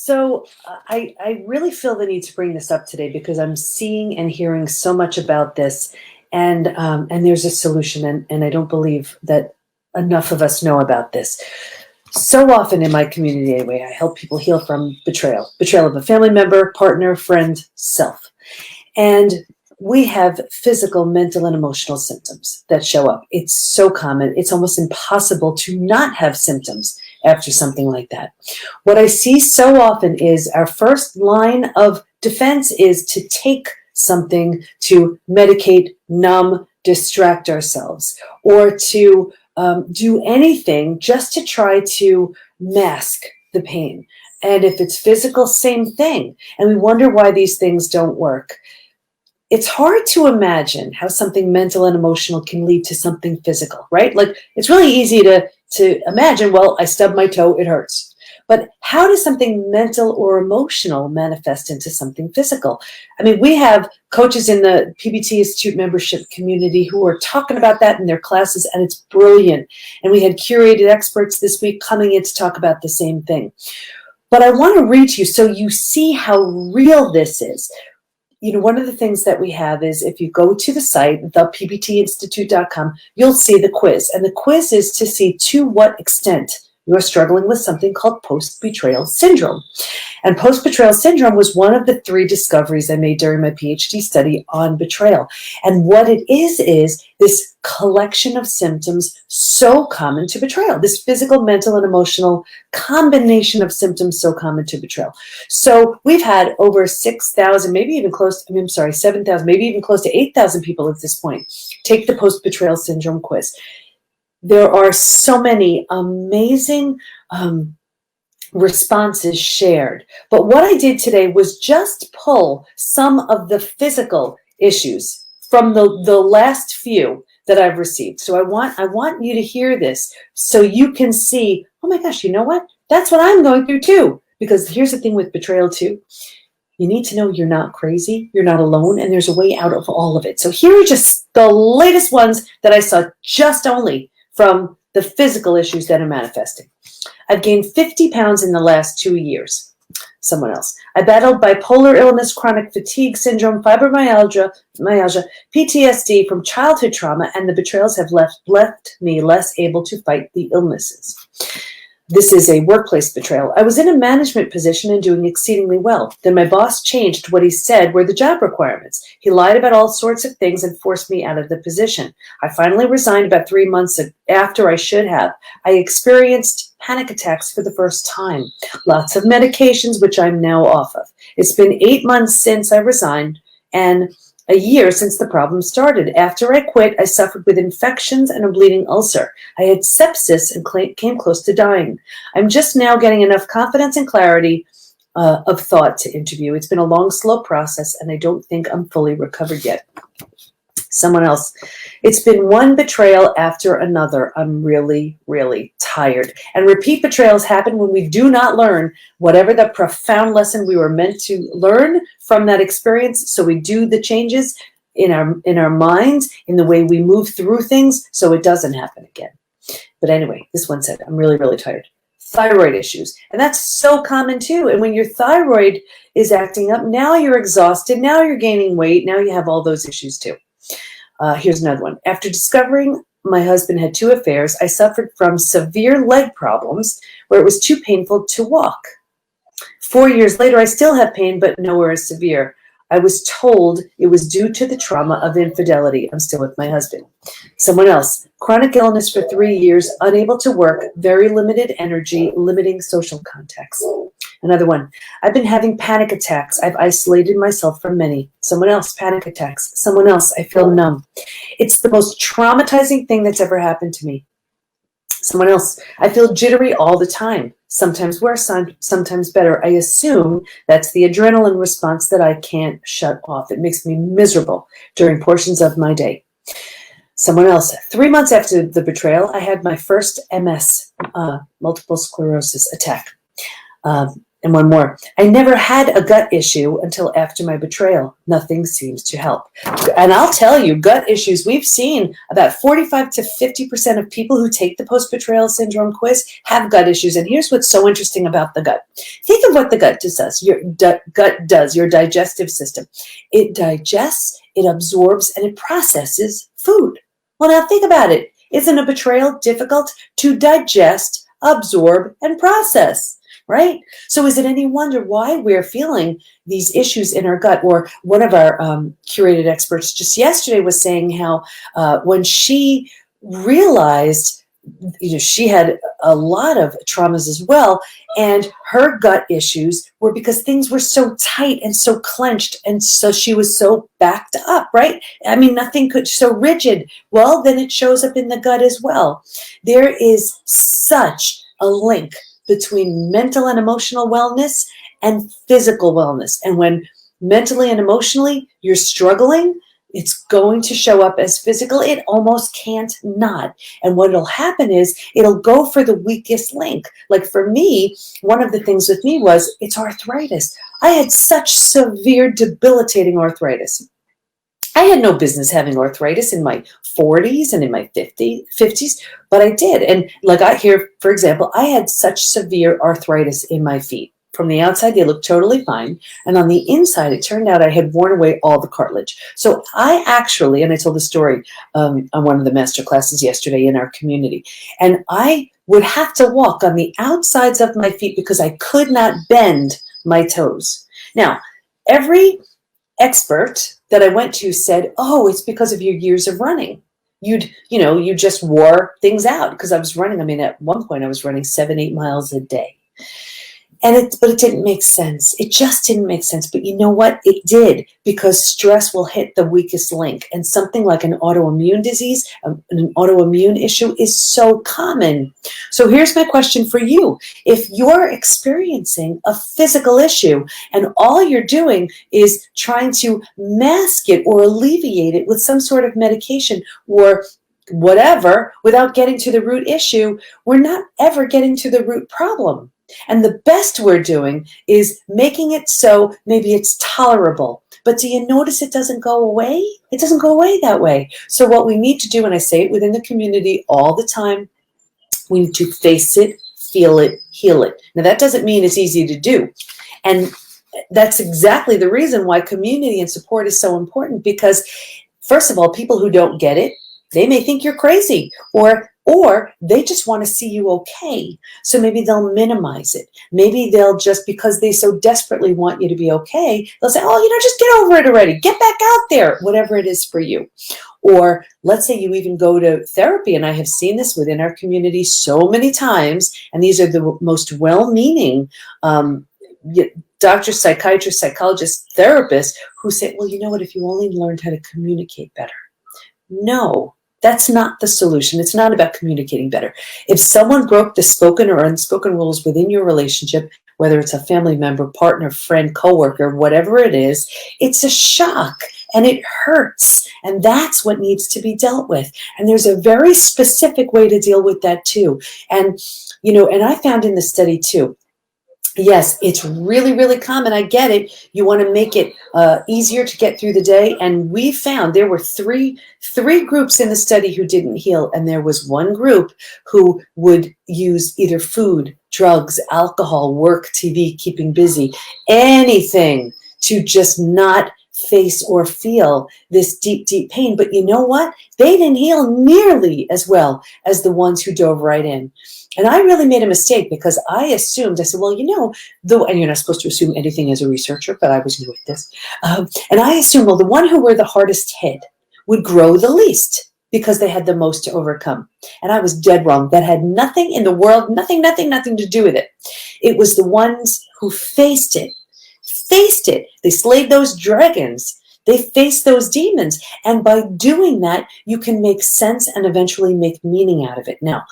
I really feel the need to bring this up today because I'm seeing and hearing so much about this, and there's a solution, and I don't believe that enough of us know about this. So often in my community anyway, I help people heal from betrayal of a family member, partner, friend, self. And we have physical, mental, and emotional symptoms that show up. It's so common. It's almost impossible to not have symptoms after something like that. What I see so often is our first line of defense is to take something to medicate, numb, distract ourselves, or to do anything just to try to mask the pain. And if it's physical, same thing. And we wonder why these things don't work. It's hard to imagine how something mental and emotional can lead to something physical, right? Like, it's really easy to imagine, well, I stubbed my toe, it hurts. But how does something mental or emotional manifest into something physical? I mean, we have coaches in the PBT Institute membership community who are talking about that in their classes, and it's brilliant. And we had curated experts this week coming in to talk about the same thing. But I want to read to you so you see how real this is. You know, one of the things that we have is if you go to the site, thepbtinstitute.com, you'll see the quiz. And the quiz is to see to what extent you're struggling with something called post-betrayal syndrome. And post-betrayal syndrome was one of the 3 discoveries I made during my PhD study on betrayal. And what it is this collection of symptoms so common to betrayal, this physical, mental, and emotional combination of symptoms so common to betrayal. So we've had over 6,000, maybe even close, 7,000, maybe even close to 8,000 people at this point take the post-betrayal syndrome quiz. There are so many amazing responses shared. But what I did today was just pull some of the physical issues from the last few that I've received. So I want you to hear this so you can see, oh my gosh, you know what? That's what I'm going through too. Because here's the thing with betrayal too. You need to know you're not crazy, you're not alone, and there's a way out of all of it. So here are just the latest ones that I saw just only from the physical issues that are manifesting. I've gained 50 pounds in the last 2 years. Someone else. I battled bipolar illness, chronic fatigue syndrome, fibromyalgia, PTSD from childhood trauma, and the betrayals have left me less able to fight the illnesses. This is a workplace betrayal. I was in a management position and doing exceedingly well. Then my boss changed what he said were the job requirements. He lied about all sorts of things and forced me out of the position. I finally resigned about 3 months after I should have. I experienced panic attacks for the first time. Lots of medications, which I'm now off of. It's been 8 months since I resigned and a year since the problem started. After I quit, I suffered with infections and a bleeding ulcer. I had sepsis and came close to dying. I'm just now getting enough confidence and clarity of thought to interview. It's been a long, slow process, and I don't think I'm fully recovered yet. Someone else. It's been one betrayal after another. I'm really, really tired. And repeat betrayals happen when we do not learn whatever the profound lesson we were meant to learn from that experience. So we do the changes in our minds, in the way we move through things, so it doesn't happen again. But anyway, this one said, I'm really, really tired. Thyroid issues. And that's so common too. And when your thyroid is acting up, now you're exhausted, now you're gaining weight, now you have all those issues too. Here's another one. After discovering my husband had 2 affairs, I suffered from severe leg problems where it was too painful to walk. 4 years later, I still have pain, but nowhere as severe. I was told it was due to the trauma of infidelity. I'm still with my husband. Someone else. Chronic illness for 3 years, unable to work, very limited energy, limiting social contacts. Another one. I've been having panic attacks. I've isolated myself from many. Someone else, panic attacks. Someone else, I feel numb. It's the most traumatizing thing that's ever happened to me. Someone else, I feel jittery all the time. Sometimes worse, sometimes better. I assume that's the adrenaline response that I can't shut off. It makes me miserable during portions of my day. Someone else, 3 months after the betrayal, I had my first MS, multiple sclerosis attack. And one more. I never had a gut issue until after my betrayal. Nothing seems to help. And I'll tell you, gut issues, we've seen about 45 to 50% of people who take the post-betrayal syndrome quiz have gut issues. And here's what's so interesting about the gut. Think of what the gut does. Your gut does, your digestive system. It digests, it absorbs, and it processes food. Well, now think about it. Isn't a betrayal difficult to digest, absorb, and process? Right? So is it any wonder why we're feeling these issues in our gut? Or one of our curated experts just yesterday was saying how when she realized, she had a lot of traumas as well, and her gut issues were because things were so tight and so clenched, and so she was so backed up, right? I mean, nothing could, so rigid. Well, then it shows up in the gut as well. There is such a link between mental and emotional wellness and physical wellness. And when mentally and emotionally you're struggling, it's going to show up as physical. It almost can't not. And what will happen is it'll go for the weakest link. Like for me, one of the things with me was it's arthritis. I had such severe debilitating arthritis. I had no business having arthritis in my 40s and in my 50s, but I did. And like here, for example, I had such severe arthritis in my feet. From the outside, they looked totally fine. And on the inside, it turned out I had worn away all the cartilage. So I actually, and I told the story on one of the master classes yesterday in our community, and I would have to walk on the outsides of my feet because I could not bend my toes. Now, every expert that I went to said, oh, it's because of your years of running. You just wore things out because I was running. I mean, at one point I was running 7-8 miles a day. But it didn't make sense. It just didn't make sense. But you know what? It did, because stress will hit the weakest link. And something like an autoimmune disease, an autoimmune issue is so common. So here's my question for you. If you're experiencing a physical issue and all you're doing is trying to mask it or alleviate it with some sort of medication or whatever without getting to the root issue, we're not ever getting to the root problem. And the best we're doing is making it so maybe it's tolerable. But do you notice it doesn't go away? It doesn't go away that way. So what we need to do, and I say it within the community all the time, we need to face it, feel it, heal it. Now that doesn't mean it's easy to do. And that's exactly the reason why community and support is so important, because first of all, people who don't get it, they may think you're crazy, or they just want to see you okay. So maybe they'll minimize it. Maybe they'll just, because they so desperately want you to be okay, they'll say, oh, just get over it already. Get back out there, whatever it is for you. Or let's say you even go to therapy, and I have seen this within our community so many times, and these are the most well-meaning doctors, psychiatrists, psychologists, therapists who say, well, you know what, if you only learned how to communicate better. No. That's not the solution. It's not about communicating better. If someone broke the spoken or unspoken rules within your relationship, whether it's a family member, partner, friend, coworker, whatever it is, it's a shock and it hurts. And that's what needs to be dealt with. And there's a very specific way to deal with that too. And, and I found in the study too, yes, it's really, really common. I get it. You want to make it easier to get through the day. And we found there were three groups in the study who didn't heal. And there was one group who would use either food, drugs, alcohol, work, TV, keeping busy, anything to just not face or feel this deep, deep pain. But you know what? They didn't heal nearly as well as the ones who dove right in. And I really made a mistake, because I said, well, and you're not supposed to assume anything as a researcher, but I was new at this. And I assumed, well, the one who were the hardest hit would grow the least because they had the most to overcome. And I was dead wrong. That had nothing in the world, nothing to do with it. It was the ones who faced it. They slayed those dragons. They faced those demons. And by doing that, you can make sense and eventually make meaning out of it. Now,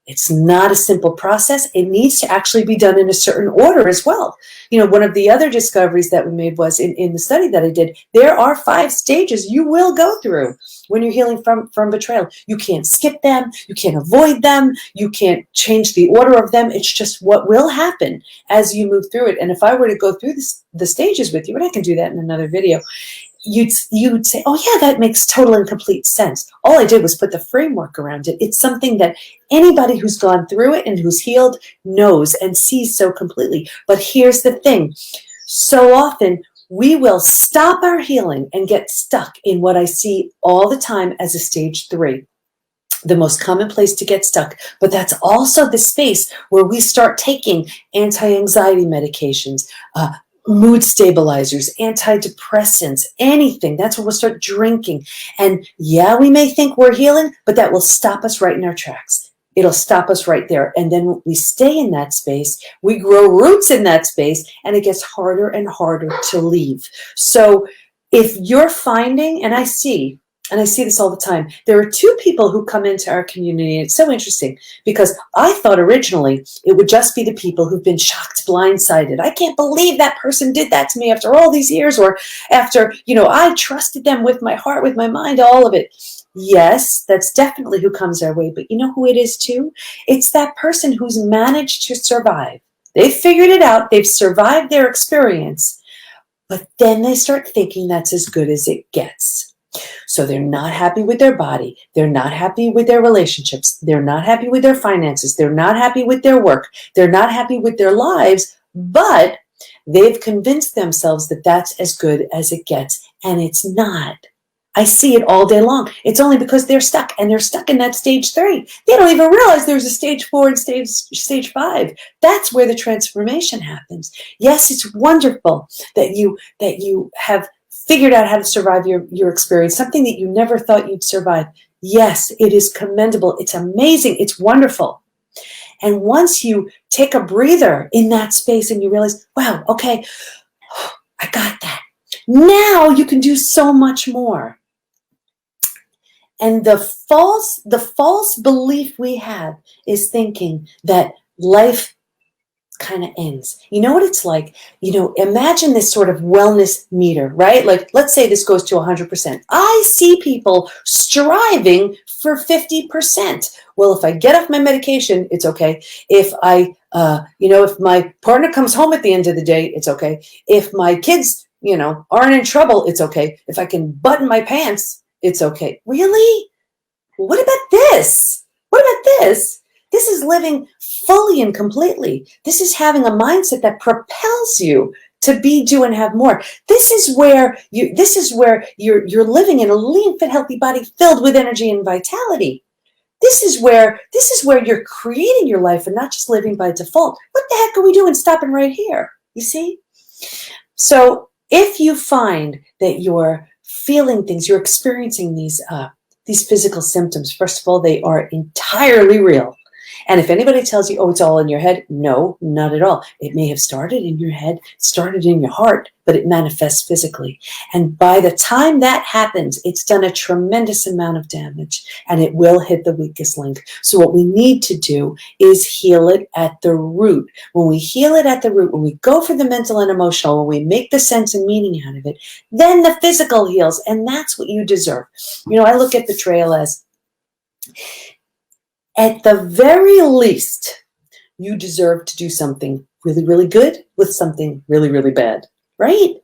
It's not a simple process. It needs to actually be done in a certain order as well. You know, one of the other discoveries that we made was in the study that I did, there are 5 stages you will go through when you're healing from betrayal. You can't skip them. You can't avoid them. You can't change the order of them. It's just what will happen as you move through it. And if I were to go through the stages with you, and I can do that in another video, you'd say, oh yeah, that makes total and complete sense. All I did was put the framework around it. It's something that anybody who's gone through it and who's healed knows and sees so completely. But here's the thing. So often we will stop our healing and get stuck in what I see all the time as a stage 3. The most common place to get stuck, but that's also the space where we start taking anti-anxiety medications, mood stabilizers, antidepressants, anything. That's where we'll start drinking. And yeah, we may think we're healing, but that will stop us right in our tracks. It'll stop us right there. And then we stay in that space, we grow roots in that space, and it gets harder and harder to leave. So if you're finding, and I see this all the time, there are 2 people who come into our community. And it's so interesting because I thought originally it would just be the people who've been shocked, blindsided. I can't believe that person did that to me after all these years, or after, you know, I trusted them with my heart, with my mind, all of it. Yes, that's definitely who comes our way. But you know who it is too? It's that person who's managed to survive. They've figured it out. They've survived their experience. But then they start thinking that's as good as it gets. So they're not happy with their body. They're not happy with their relationships. They're not happy with their finances. They're not happy with their work. They're not happy with their lives, but they've convinced themselves that that's as good as it gets, and it's not. I see it all day long. It's only because they're stuck, and they're stuck in that stage 3. They don't even realize there's a stage 4 and stage 5. That's where the transformation happens. Yes, it's wonderful that you have figured out how to survive your experience, something that you never thought you'd survive. Yes, it is commendable. It's amazing. It's wonderful. And once you take a breather in that space and you realize, wow, okay, I got that. Now you can do so much more. And the false belief we have is thinking that life kind of ends. You know what it's like? You know, imagine this sort of wellness meter, right? Like, let's say this goes to 100%. I see people striving for 50%. Well, if I get off my medication, it's okay. If if my partner comes home at the end of the day, it's okay. If my kids, aren't in trouble, it's okay. If I can button my pants, it's okay. Really? What about this? What about this? This is living fully and completely. This is having a mindset that propels you to be, do, and have more. This is where you're living in a lean, fit, healthy body filled with energy and vitality. This is where you're creating your life and not just living by default. What the heck are we doing stopping right here? You see? So if you find that you're feeling things, you're experiencing these physical symptoms, first of all, they are entirely real. And if anybody tells you, oh, it's all in your head, no, not at all. It may have started in your head, started in your heart, but it manifests physically. And by the time that happens, it's done a tremendous amount of damage, and it will hit the weakest link. So what we need to do is heal it at the root. When we heal it at the root, when we go for the mental and emotional, when we make the sense and meaning out of it, then the physical heals, and that's what you deserve. I look at betrayal as, at the very least, you deserve to do something really, really good with something really, really bad, right?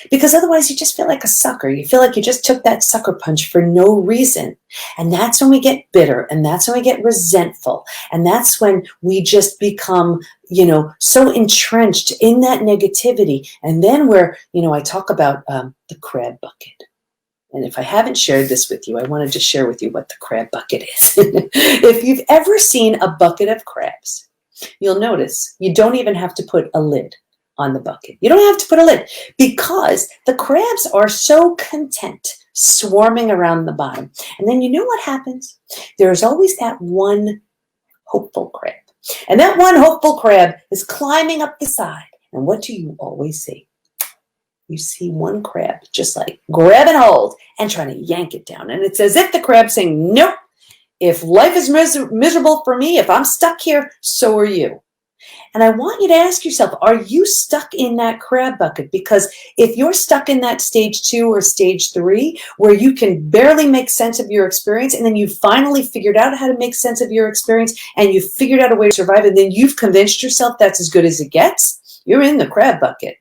Because otherwise you just feel like a sucker. You feel like you just took that sucker punch for no reason. And that's when we get bitter, and that's when we get resentful. And that's when we just become, so entrenched in that negativity. And then I talk about the crab bucket. And if I haven't shared this with you, I wanted to share with you what the crab bucket is. If you've ever seen a bucket of crabs, you'll notice you don't even have to put a lid on the bucket. You don't have to put a lid because the crabs are so content swarming around the bottom. And then you know what happens? There's always that one hopeful crab. And that one hopeful crab is climbing up the side. And what do you always see? You see one crab just like grabbing hold and trying to yank it down. And it's as if the crab's saying, nope, If life is miserable for me, if I'm stuck here, so are you. And I want you to ask yourself, are you stuck in that crab bucket? Because if you're stuck in that stage 2 or stage 3, where you can barely make sense of your experience, and then you finally figured out how to make sense of your experience, and you figured out a way to survive, and then you've convinced yourself that's as good as it gets, you're in the crab bucket.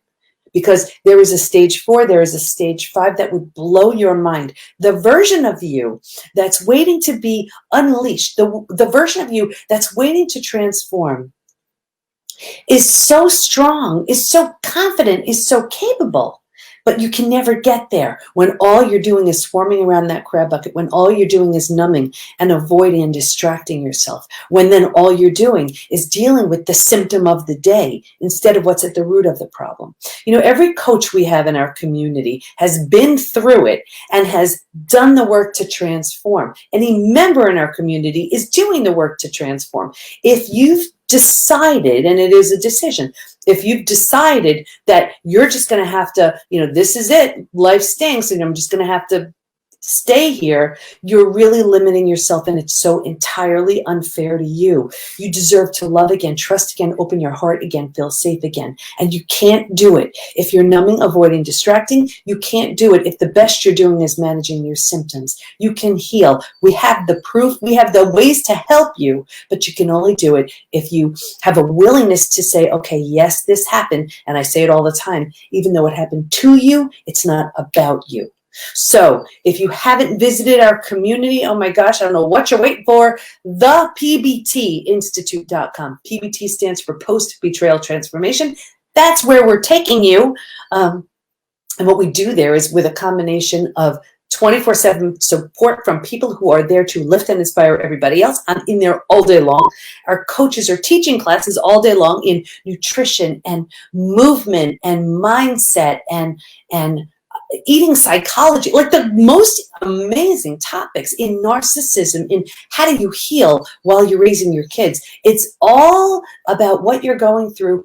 Because there is a stage 4, there is a stage 5 that would blow your mind. The version of you that's waiting to be unleashed, the version of you that's waiting to transform, is so strong, is so confident, is so capable, but you can never get there when all you're doing is swarming around that crab bucket, when all you're doing is numbing and avoiding and distracting yourself, when then all you're doing is dealing with the symptom of the day instead of what's at the root of the problem. You know, every coach we have in our community has been through it and has done the work to transform. Any member in our community is doing the work to transform. If you've decided, and it is a decision, if you've decided that you're just going to have to, this is it, life stinks, and I'm just going to have to stay here, you're really limiting yourself, and it's so entirely unfair to you. You deserve to love again, trust again, open your heart again, feel safe again. And you can't do it if you're numbing, avoiding, distracting. You can't do it if the best you're doing is managing your symptoms. You can heal. We have the proof. We have the ways to help you, but you can only do it if you have a willingness to say, okay, yes, this happened. And I say it all the time, even though it happened to you, it's not about you. So if you haven't visited our community, oh my gosh, I don't know what you're waiting for, thepbtinstitute.com. PBT stands for Post-Betrayal Transformation. That's where we're taking you. And what we do there is with a combination of 24/7 support from people who are there to lift and inspire everybody else. I'm in there all day long. Our coaches are teaching classes all day long in nutrition and movement and mindset and eating psychology, like the most amazing topics in narcissism, in how do you heal while you're raising your kids. It's all about what you're going through,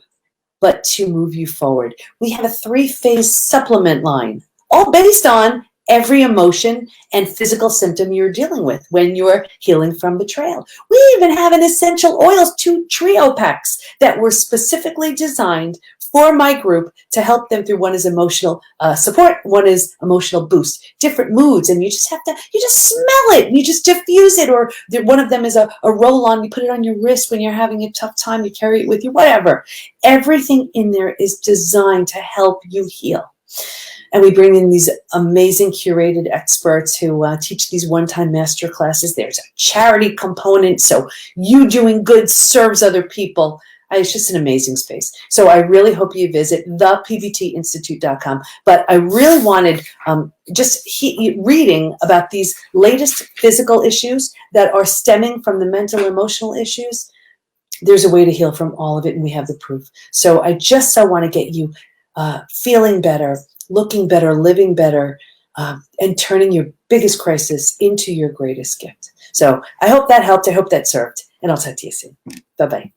but to move you forward. We have a 3-phase supplement line, all based on every emotion and physical symptom you're dealing with when you're healing from betrayal. We even have an essential oils 2 trio packs that were specifically designed for my group to help them through. One is emotional support, one is emotional boost, different moods, and you just smell it, you just diffuse it, or one of them is a roll-on, you put it on your wrist when you're having a tough time, you carry it with you, whatever. Everything in there is designed to help you heal. And we bring in these amazing curated experts who teach these one-time master classes. There's a charity component, so you doing good serves other people. It's just an amazing space. So I really hope you visit thepbtinstitute.com. But I really wanted reading about these latest physical issues that are stemming from the mental, emotional issues. There's a way to heal from all of it, and we have the proof. So I just want to get you feeling better, looking better, living better, and turning your biggest crisis into your greatest gift. So I hope that helped. I hope that served. And I'll talk to you soon. Bye-bye.